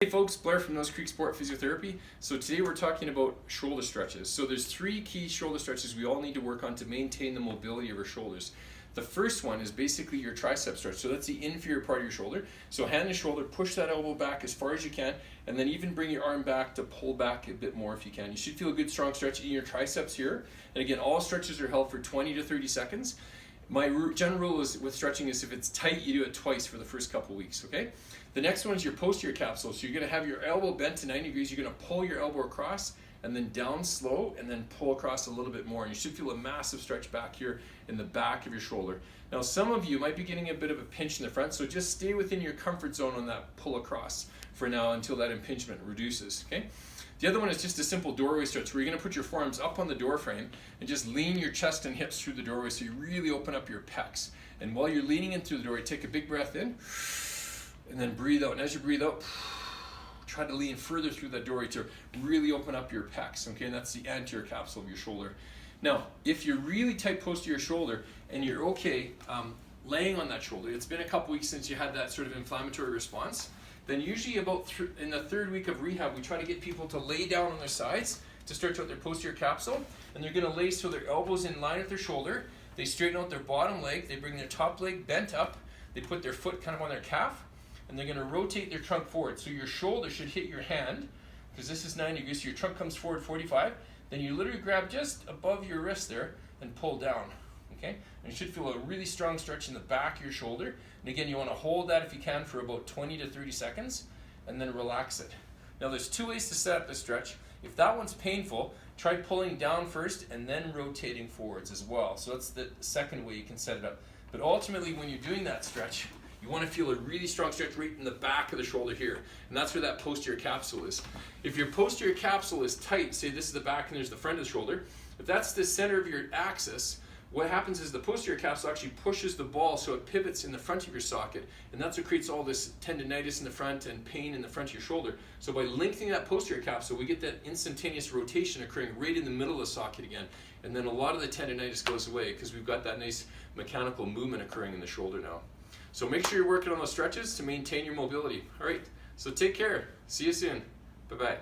Hey folks, Blair from Nose Creek Sport Physiotherapy. So today we're talking about shoulder stretches. So there's three key shoulder stretches we all need to work on to maintain the mobility of our shoulders. The first one is basically your tricep stretch. So that's the inferior part of your shoulder. So hand and shoulder, push that elbow back as far as you can, and then even bring your arm back to pull back a bit more if you can. You should feel a good strong stretch in your triceps here. And again, all stretches are held for 20 to 30 seconds. My general rule is with stretching is if it's tight, you do it twice for the first couple weeks, okay? The next one is your posterior capsule. So you're gonna have your elbow bent to 90 degrees, you're gonna pull your elbow across and then down slow and then pull across a little bit more. And you should feel a massive stretch back here in the back of your shoulder. Now some of you might be getting a bit of a pinch in the front, so just stay within your comfort zone on that pull across for now until that impingement reduces, okay? The other one is just a simple doorway stretch where you're gonna put your forearms up on the door frame and just lean your chest and hips through the doorway so you really open up your pecs. And while you're leaning in through the doorway, take a big breath in and then breathe out. And as you breathe out, try to lean further through that doorway to really open up your pecs, okay? And that's the anterior capsule of your shoulder. Now, if you're really tight posterior shoulder and you're okay laying on that shoulder, it's been a couple weeks since you had that sort of inflammatory response, then usually about in the third week of rehab, we try to get people to lay down on their sides to stretch out their posterior capsule. And they're gonna lay so their elbows in line with their shoulder. They straighten out their bottom leg. They bring their top leg bent up. They put their foot kind of on their calf. And they're gonna rotate their trunk forward. So your shoulder should hit your hand, because this is 90 degrees, so your trunk comes forward 45. Then you literally grab just above your wrist there and pull down, okay? And you should feel a really strong stretch in the back of your shoulder. And again, you wanna hold that if you can for about 20 to 30 seconds, and then relax it. Now there's two ways to set up the stretch. If that one's painful, try pulling down first and then rotating forwards as well. So that's the second way you can set it up. But ultimately, when you're doing that stretch, you want to feel a really strong stretch right in the back of the shoulder here. And that's where that posterior capsule is. If your posterior capsule is tight, say this is the back and there's the front of the shoulder, if that's the center of your axis, what happens is the posterior capsule actually pushes the ball so it pivots in the front of your socket. And that's what creates all this tendinitis in the front and pain in the front of your shoulder. So by lengthening that posterior capsule, we get that instantaneous rotation occurring right in the middle of the socket again. And then a lot of the tendinitis goes away because we've got that nice mechanical movement occurring in the shoulder now. So make sure you're working on those stretches to maintain your mobility. All right, so take care. See you soon. Bye-bye.